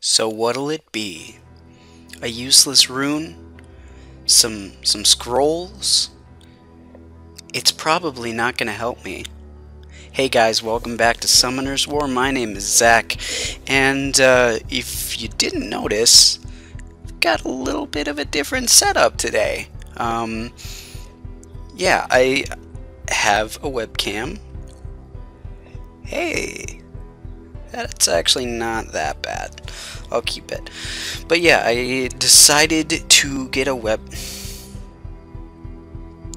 So what'll it be? A useless rune? Some scrolls? It's probably not gonna help me. Hey guys, welcome back to Summoner's War. My name is Zach, and if you didn't notice, I've got a little bit of a different setup today. Yeah, I have a webcam. Hey, that's actually not that bad. I'll keep it. But yeah, I decided to get a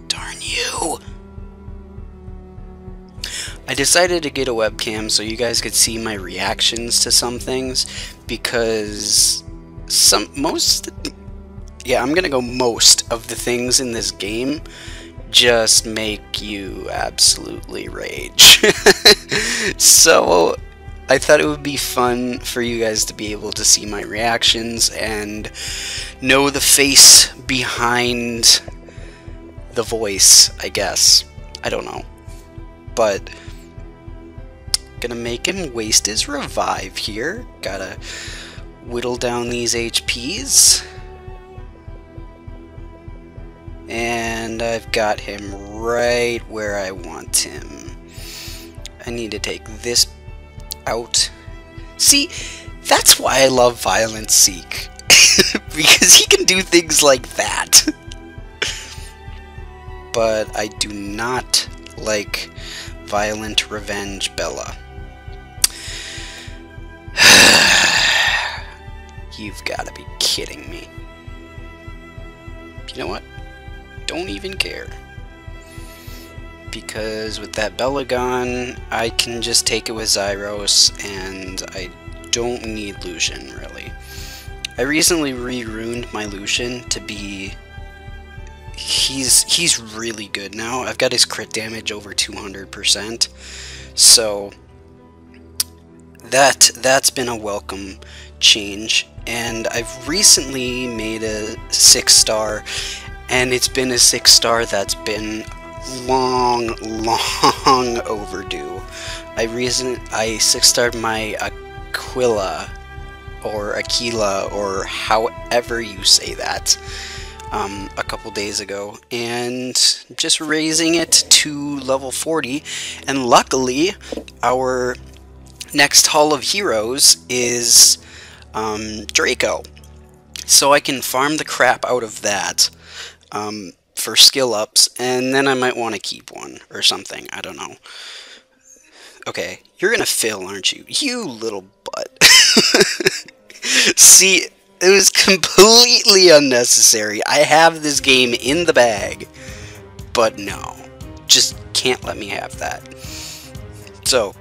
Darn you! I decided to get a webcam so you guys could see my reactions to some things, because I'm gonna go most of the things in this game just make you absolutely rage. So I thought it would be fun for you guys to be able to see my reactions and know the face behind the voice, I guess. I don't know. But gonna make him waste his revive here. Gotta whittle down these HPs. And I've got him right where I want him. I need to take this out. See, that's why I love Violent Seek. Because he can do things like that. But I do not like Violent Revenge Bella. You've got to be kidding me. You know what? Don't even care. Because with that Bella gone, I can just take it with Zyros, and I don't need Lucian, really. I recently re-runed my Lucian to be... He's really good now. I've got his crit damage over 200%. So that's been a welcome change. And I've recently made a 6-star, and it's been a 6-star that's been long overdue. I 6-starred my Aquila or however you say that a couple days ago, and just raising it to level 40, and luckily our next Hall of Heroes is Draco, so I can farm the crap out of that for skill ups, and then I might want to keep one or something. I don't know. Okay, you're gonna fail, aren't you? You little butt. See, it was completely unnecessary. I have this game in the bag, but no, just can't let me have that. So,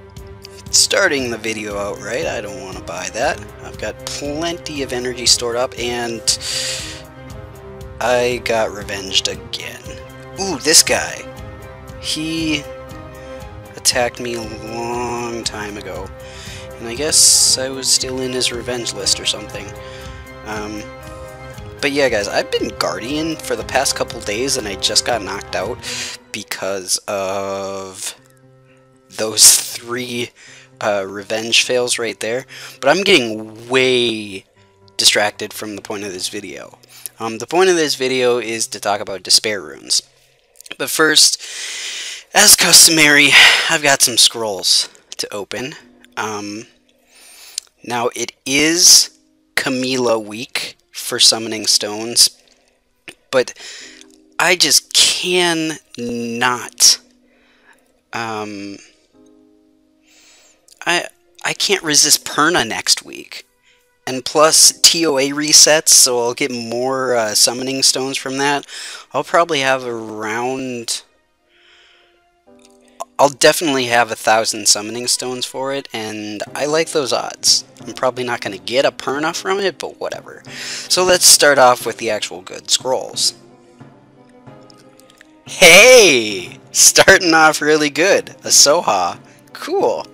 starting the video out right, I don't want to buy that. I've got plenty of energy stored up, and I got revenged again. Ooh, this guy. He attacked me a long time ago, and I guess I was still in his revenge list or something. But yeah, guys, I've been Guardian for the past couple days, and I just got knocked out because of those 3 revenge fails right there. But I'm getting way distracted from the point of this video. The point of this video is to talk about despair runes. But first, as customary, I've got some scrolls to open. Now, it is Camila week for summoning stones, but I just cannot. I can't resist Perna next week, and plus TOA resets, so I'll get more summoning stones from that. I'll probably have around. I'll definitely have 1,000 summoning stones for it, and I like those odds. I'm probably not going to get a Perna from it, but whatever. So let's start off with the actual good scrolls. Hey! Starting off really good. A Soha. Cool.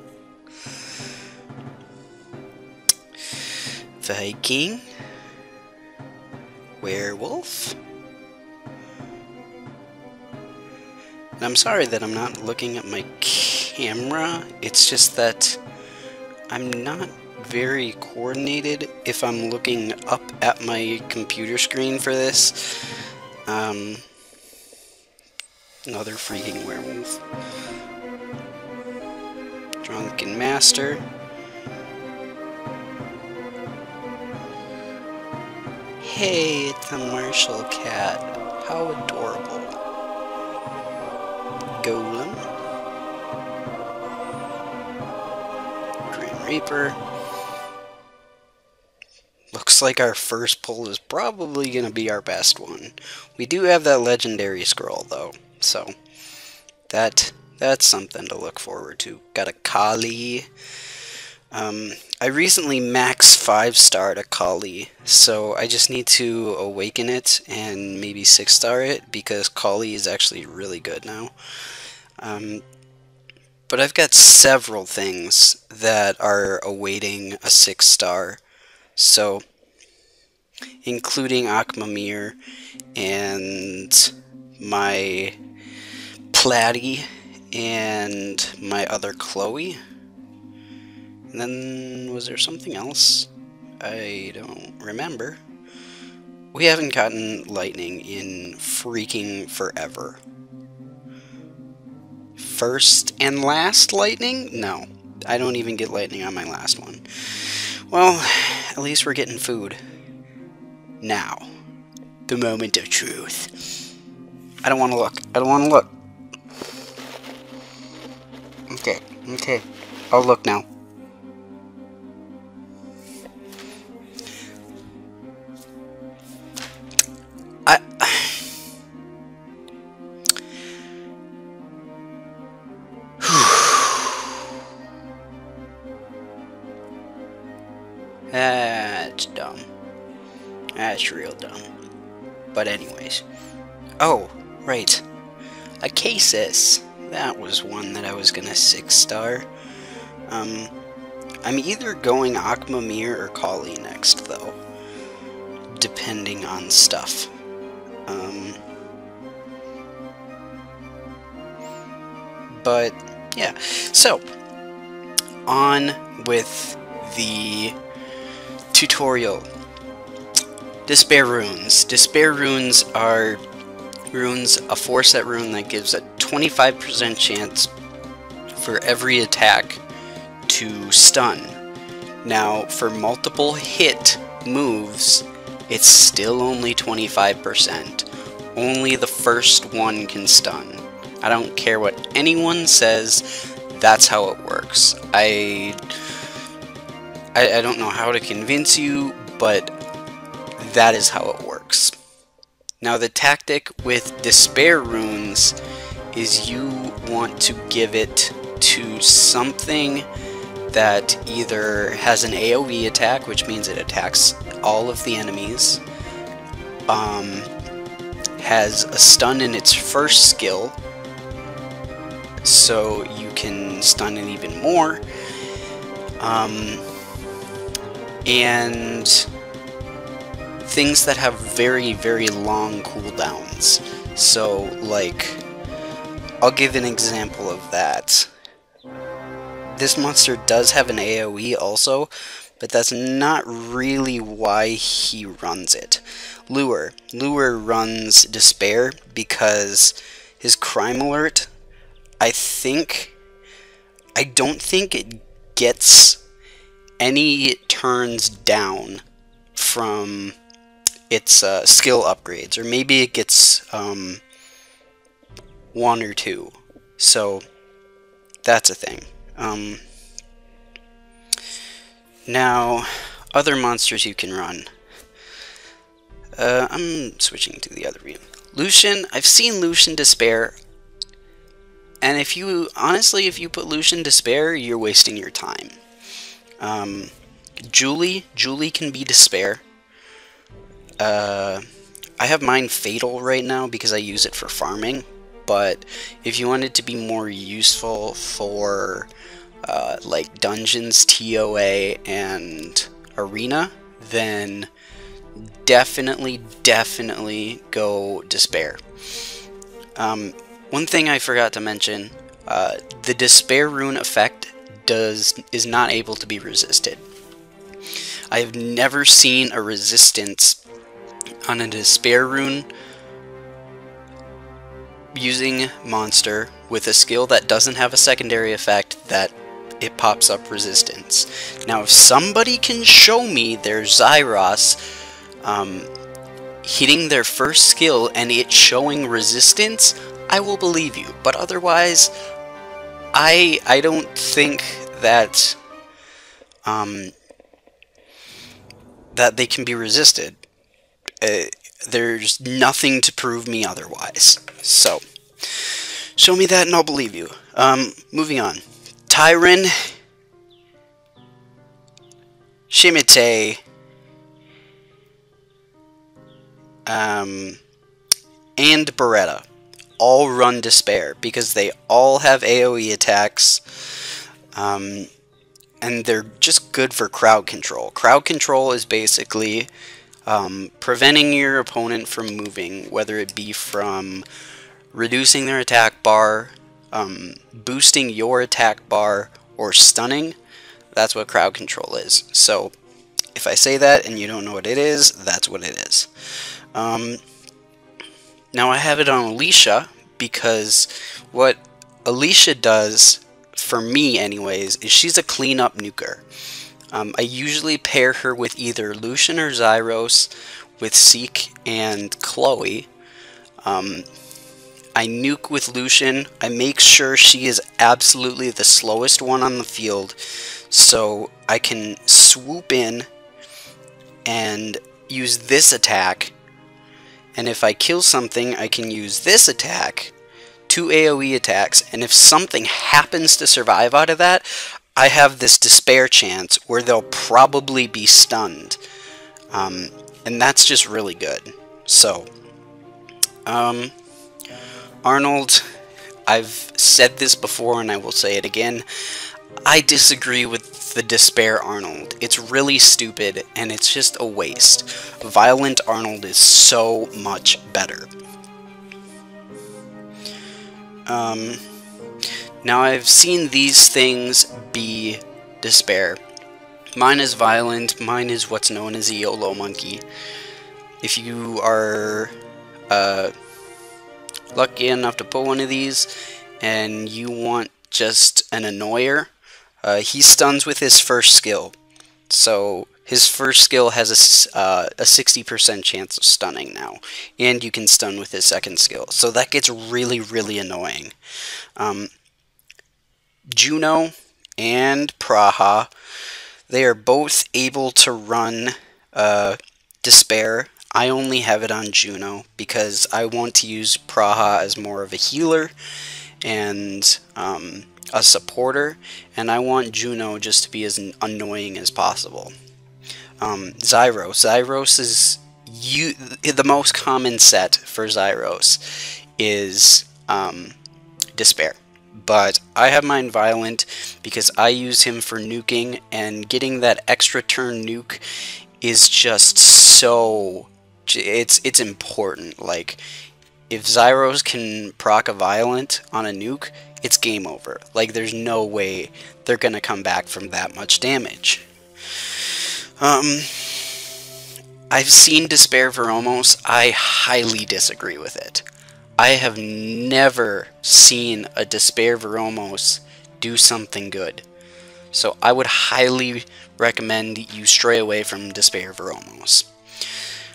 Viking. Werewolf. And I'm sorry that I'm not looking at my camera. It's just that I'm not very coordinated if I'm looking up at my computer screen for this. Another freaking werewolf. Drunken Master. Hey, it's a Marshall cat. How adorable. Golem. Grim Reaper. Looks like our first pull is probably going to be our best one. We do have that legendary scroll though, so that's something to look forward to. Got a Kali. I recently max 5-starred a Kali, so I just need to awaken it and maybe 6-star it, because Kali is actually really good now. But I've got several things that are awaiting a 6-star, so including Akmamir and my Platy and my other Chloe. And then, was there something else? I don't remember. We haven't gotten lightning in freaking forever. First and last lightning? No, I don't even get lightning on my last one. Well, at least we're getting food. Now, the moment of truth. I don't want to look. I don't want to look. Okay. I'll look now. That's dumb. That's real dumb. But anyways. Oh, right. A Casus. That was one that I was gonna 6-star. I'm either going Akmamir or Kali next, though. Depending on stuff. But, yeah. So, on with the tutorial. Despair runes. Despair runes are runes, a 4-set rune that gives a 25% chance for every attack to stun. Now, for multiple hit moves, it's still only 25%. Only the first one can stun. I don't care what anyone says, that's how it works. I don't know how to convince you, but that is how it works. Now, the tactic with Despair runes is you want to give it to something that either has an AoE attack, which means it attacks all of the enemies, has a stun in its first skill, so you can stun it even more, and things that have very, very long cooldowns. So, like, I'll give an example of that. This monster does have an AoE also, but that's not really why he runs it. Lure runs Despair because his crime alert, I don't think it gets any turns down from its skill upgrades, or maybe it gets 1 or 2. So that's a thing. Now, other monsters you can run. I'm switching to the other view. Lucian, I've seen Lucian Despair, and if you put Lucian Despair, you're wasting your time. Julie can be Despair. I have mine Fatal right now because I use it for farming, but if you want it to be more useful for like dungeons, TOA, and arena, then definitely go Despair. One thing I forgot to mention, the Despair rune effect is not able to be resisted. I've never seen a resistance on a Despair rune using monster with a skill that doesn't have a secondary effect that it pops up resistance. Now if somebody can show me their Zyros hitting their first skill and it showing resistance, I will believe you. But otherwise, I don't think that that they can be resisted. There's nothing to prove me otherwise. So, show me that and I'll believe you. Moving on. Tyron, Shimite, and Beretta all run Despair because they all have AoE attacks, and they're just good for crowd control. Crowd control is basically preventing your opponent from moving, whether it be from reducing their attack bar, boosting your attack bar, or stunning. That's what crowd control is. So if I say that and you don't know what it is, that's what it is. Now I have it on Alicia because what Alicia does, for me anyways, is she's a cleanup nuker. I usually pair her with either Lucian or Zyros, with Seek and Chloe. I nuke with Lucian. I make sure she is absolutely the slowest one on the field, so I can swoop in and use this attack, and if I kill something I can use this attack, 2 AoE attacks, and if something happens to survive out of that, I have this Despair chance where they'll probably be stunned, and that's just really good. So Arnold, I've said this before and I will say it again, I disagree with the Despair Arnold. It's really stupid and it's just a waste. Violent Arnold is so much better. Now I've seen these things be Despair. Mine is Violent, mine is what's known as a YOLO Monkey. If you are lucky enough to pull one of these and you want just an annoyer, he stuns with his first skill. So his first skill has a 60% chance of stunning now, and you can stun with his second skill. So that gets really, really annoying. Juno and Praha, they are both able to run Despair. I only have it on Juno because I want to use Praha as more of a healer and a supporter, and I want Juno just to be as annoying as possible. Zyros is the most common set for Zyros is Despair, but I have mine Violent because I use him for nuking, and getting that extra turn nuke is just so, it's important. Like, if Zyros can proc a Violent on a nuke, it's game over. Like, there's no way they're gonna come back from that much damage. I've seen Despair Veromos. I highly disagree with it. I have never seen a Despair Veromos do something good. So I would highly recommend you stray away from Despair Veromos.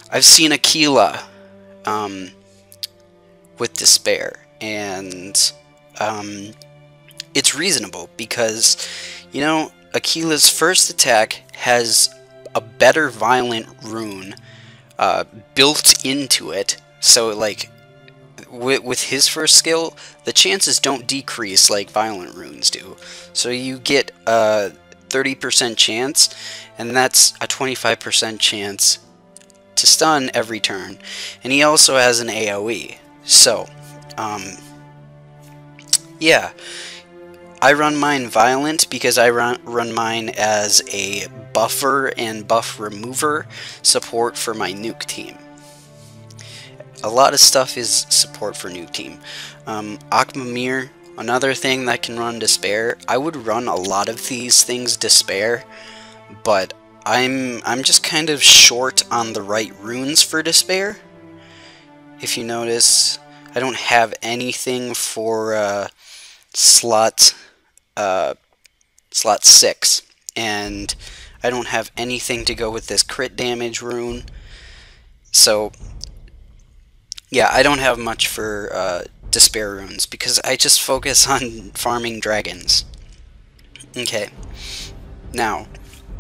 I've seen Aquila with Despair, and it's reasonable because, you know, Aquila's first attack has a better Violent rune built into it, so like with his first skill, the chances don't decrease like Violent runes do. So you get a 30% chance, and that's a 25% chance to stun every turn. And he also has an AoE. So, yeah. I run mine Violent because I run mine as a buffer and buff remover support for my nuke team. A lot of stuff is support for nuke team. Akmamir, another thing that can run Despair. I would run a lot of these things Despair, but I'm just kind of short on the right runes for Despair. If you notice, I don't have anything for slot 6, and I don't have anything to go with this crit damage rune. So yeah, I don't have much for Despair runes because I just focus on farming dragons. Okay, now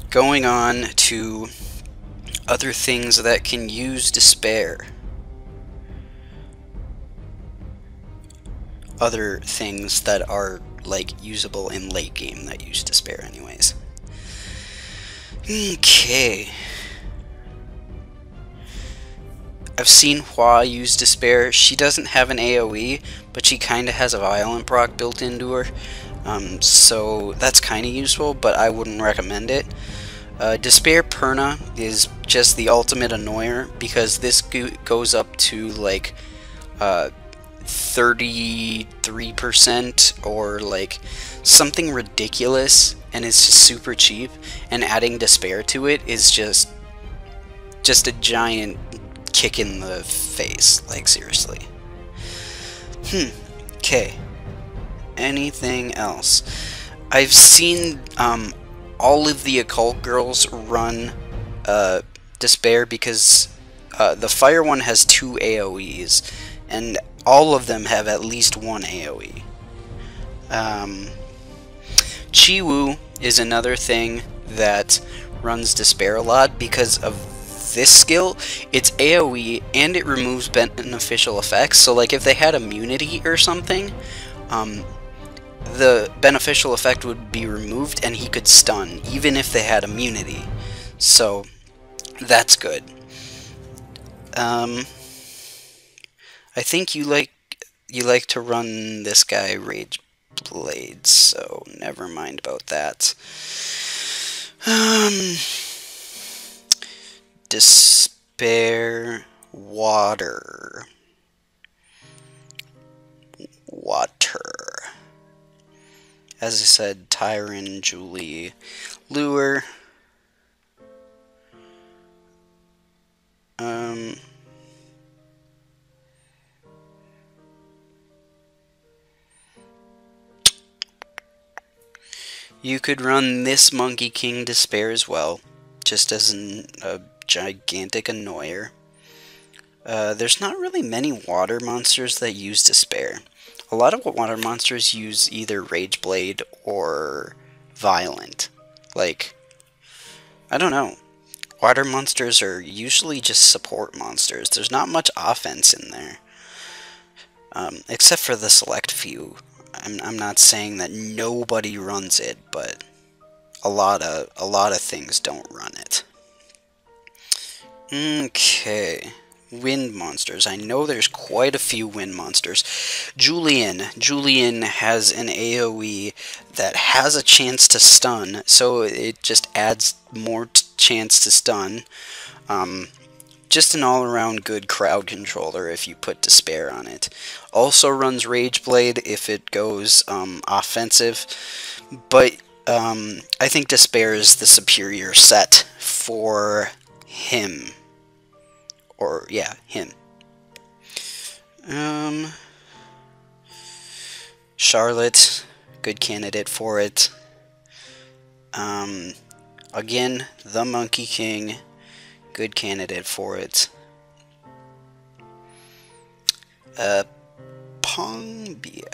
going on to other things that can use Despair. Other things that are like usable in late game that use Despair anyways. Okay. I've seen Hua use Despair. She doesn't have an AoE, but she kind of has a violent proc built into her. So that's kind of useful, but I wouldn't recommend it. Despair Perna is just the ultimate annoyer because this goes up to like 33% or like something ridiculous, and it's just super cheap, and adding Despair to it is just a giant kick in the face, like seriously. Okay. Anything else? I've seen all of the occult girls run Despair because the fire one has 2 AoEs, and all of them have at least 1 AoE. Chiwu is another thing that runs Despair a lot because of this skill. It's AoE and it removes beneficial effects, so like if they had immunity or something, the beneficial effect would be removed and he could stun even if they had immunity, so that's good. I think you like to run this guy Rage Blade, so never mind about that. Despair Water. As I said, Tyron, Julie, Lure. You could run this Monkey King Despair as well, just as a gigantic annoyer. There's not really many water monsters that use Despair. A lot of water monsters use either Rage Blade or Violent. Like, I don't know. Water monsters are usually just support monsters. There's not much offense in there. Except for the select few. I'm not saying that nobody runs it, but a lot of things don't run it. Okay. Wind monsters. I know there's quite a few wind monsters. Julian has an AoE that has a chance to stun, so it just adds more chance to stun. Just an all-around good crowd controller if you put Despair on it. Also runs Rage Blade if it goes offensive, but I think Despair is the superior set for him. Or, yeah, him. Charlotte, good candidate for it. Again, the Monkey King, good candidate for it. Pongbiak.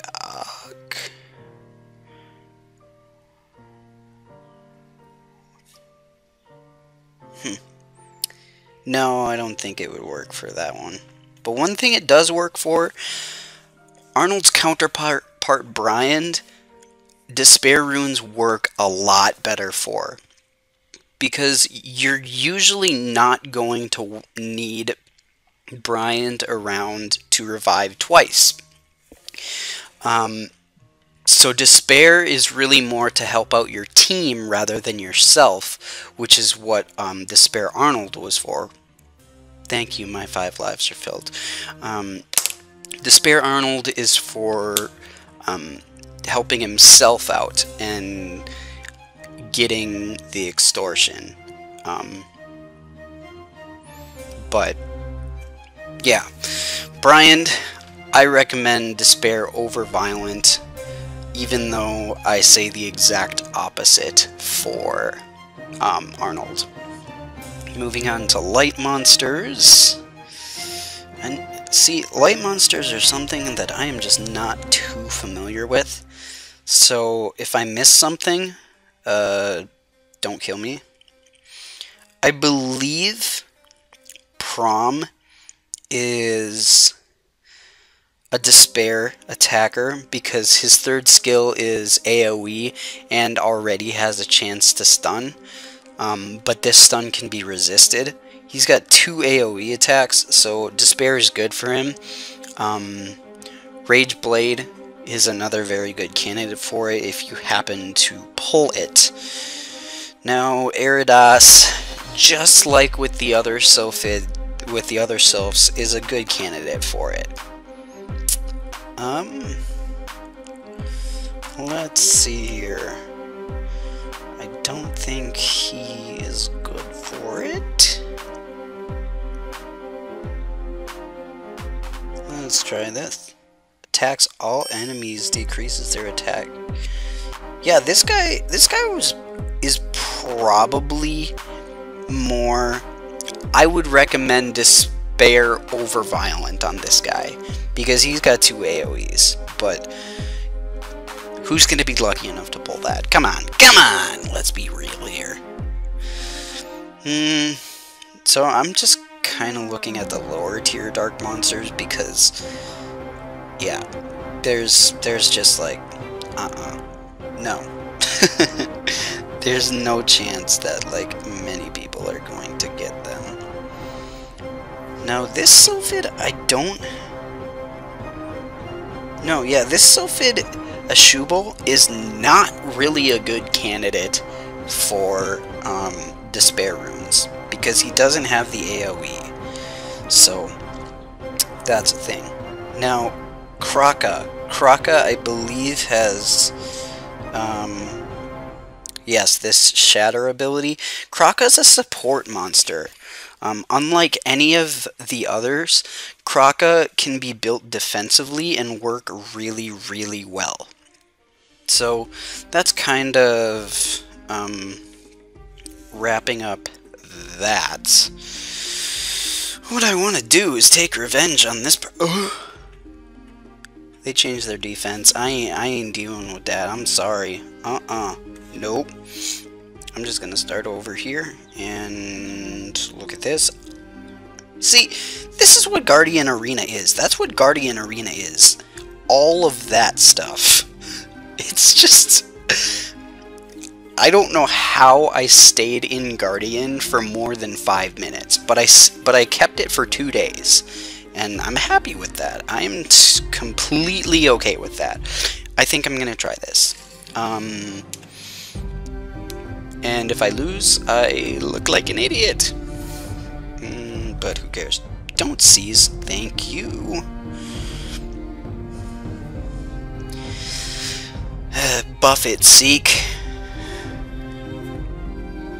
No, I don't think it would work for that one. But one thing it does work for, Arnold's counterpart Brian, Despair runes work a lot better for. Because you're usually not going to need Brian around to revive twice. So Despair is really more to help out your team rather than yourself, which is what Despair Arnold was for. Thank you, my 5 lives are filled. Despair Arnold is for helping himself out and getting the extortion. But yeah, Brian, I recommend Despair over Violent, even though I say the exact opposite for Arnold. Moving on to light monsters. And see, light monsters are something that I am just not too familiar with. So if I miss something, don't kill me. I believe Prom is a Despair attacker because his third skill is AoE and already has a chance to stun. But this stun can be resisted. He's got 2 AoE attacks, so Despair is good for him. Rage Blade is another very good candidate for it if you happen to pull it. Now, Eridas, just like with the other Sylphs, is a good candidate for it. Let's see here. I don't think he is good for it. Let's try this. Attacks all enemies, decreases their attack. Yeah, this guy is probably more. I would recommend Despair over Violent on this guy because he's got 2 AoEs. But who's gonna be lucky enough to pull that? Come on, come on! Let's be real here. So I'm just kind of looking at the lower tier dark monsters because, yeah, there's just like, no. There's no chance that like many people are going to get them. Now this Sylphid, I don't. No, yeah, this Sylphid Ashubal is not really a good candidate for Despair runes because he doesn't have the AoE. So that's a thing. Now Kraka, I believe, has yes, this Shatter ability. Kraka's a support monster. Unlike any of the others, Kraka can be built defensively and work really, really well. So that's kind of wrapping up that. What I want to do is take revenge on this. They changed their defense. I ain't dealing with that. I'm sorry. Nope. I'm just gonna start over here and look at this. See, this is what Guardian Arena is. That's what Guardian Arena is. All of that stuff. It's just, I don't know how I stayed in Guardian for more than 5 minutes, but I kept it for 2 days, and I'm happy with that. I'm completely okay with that. I think I'm gonna try this. And if I lose, I look like an idiot. But who cares? Don't seize. Thank you. Buff it, Seek.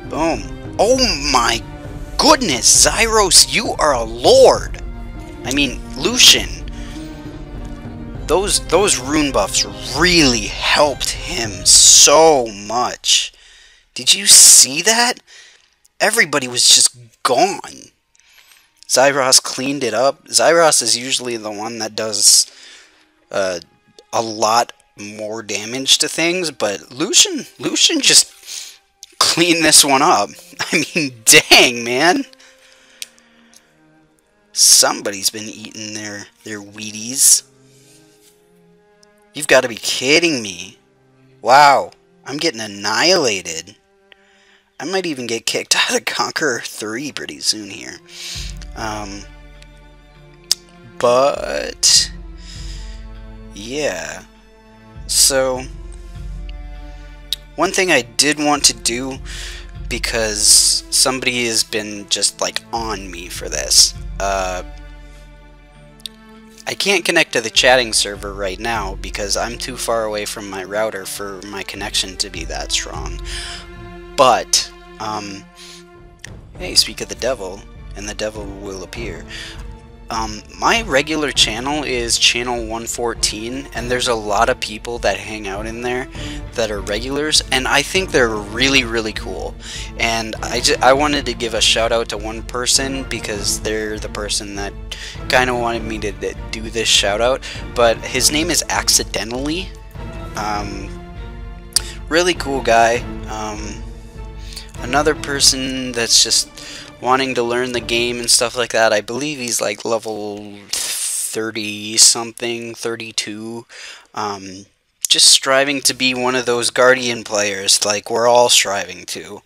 Boom. Oh my goodness, Zyros, you are a lord. I mean, Lucian. Those rune buffs really helped him so much. Did you see that? Everybody was just gone. Zyros cleaned it up. Zyros is usually the one that does a lot more damage to things, but Lucian just cleaned this one up. I mean, dang, man. Somebody's been eating their Wheaties. You've got to be kidding me. Wow, I'm getting annihilated. I might even get kicked out of Conqueror 3 pretty soon here. But yeah. So one thing I did want to do, because somebody has been just like on me for this. I can't connect to the chatting server right now because I'm too far away from my router for my connection to be that strong. But Hey, speak of the devil, and the devil will appear. My regular channel is channel 114, and there's a lot of people that hang out in there that are regulars, and I think they're really, really cool. And I wanted to give a shout out to one person because they're the person that kind of wanted me to do this shout out, but his name is Accidentally. Really cool guy. Another person that's just wanting to learn the game and stuff like that. I believe he's like level 30 something, 32. Just striving to be one of those Guardian players like we're all striving to.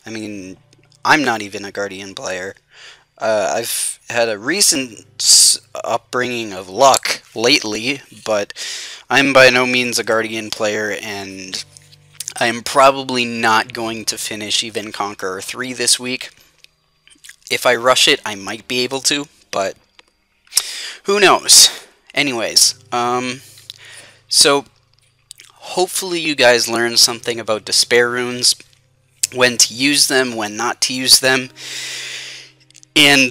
I mean, I'm not even a Guardian player. I've had a recent upbringing of luck lately, but I'm by no means a Guardian player, and I am probably not going to finish even Conqueror 3 this week. If I rush it, I might be able to, but who knows? Anyways, so hopefully you guys learned something about despair runes, when to use them, when not to use them, and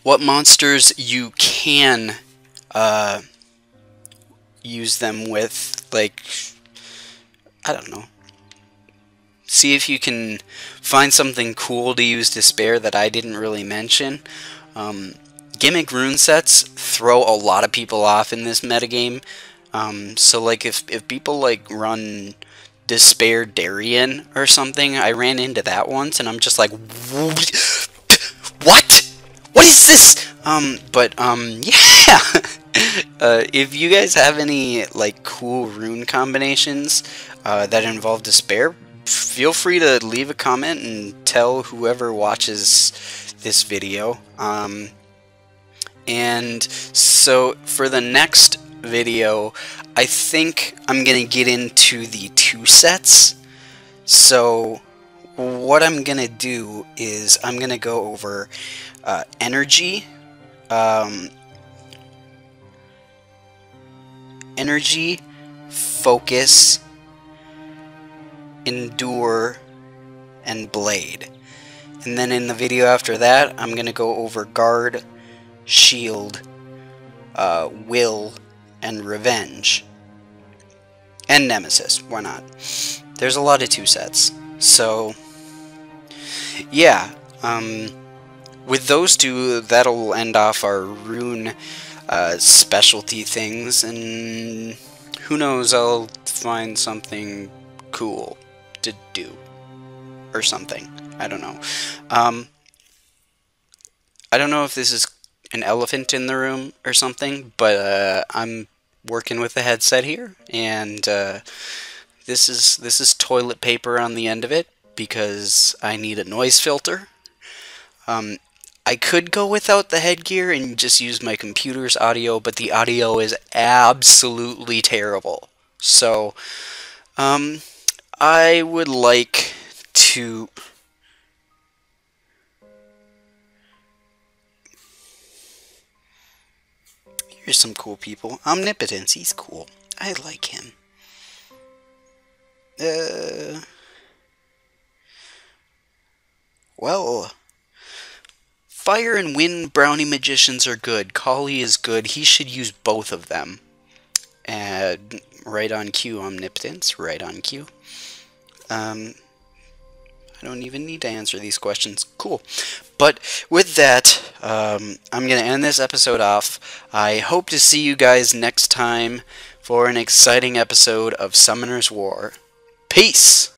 what monsters you can use them with. Like, I don't know. See if you can find something cool to use despair that I didn't really mention. Gimmick rune sets throw a lot of people off in this metagame. So like if people like run Despair Darien or something, I ran into that once and I'm just like, what? What is this? Yeah. If you guys have any like cool rune combinations that involve despair, feel free to leave a comment and tell whoever watches this video. And so for the next video, I think I'm gonna get into the 2 sets. So what I'm gonna do is I'm gonna go over energy, focus, endure, and blade. And then in the video after that, I'm gonna go over guard, shield, will, and revenge. And nemesis, why not? There's a lot of 2 sets. So yeah, with those 2, that'll end off our rune specialty things, and who knows, I'll find something cool to do or something. I don't know. I don't know if this is an elephant in the room or something, but I'm working with the headset here, and this is toilet paper on the end of it because I need a noise filter. I could go without the headgear and just use my computer's audio, but the audio is absolutely terrible. So I would like to... Here's some cool people. Omnipotence, he's cool. I like him. Well, fire and wind brownie magicians are good. Kali is good. He should use both of them. Right on cue, Omnipotence. Right on cue. I don't even need to answer these questions. Cool. But with that, I'm going to end this episode off. I hope to see you guys next time for an exciting episode of Summoner's War. Peace!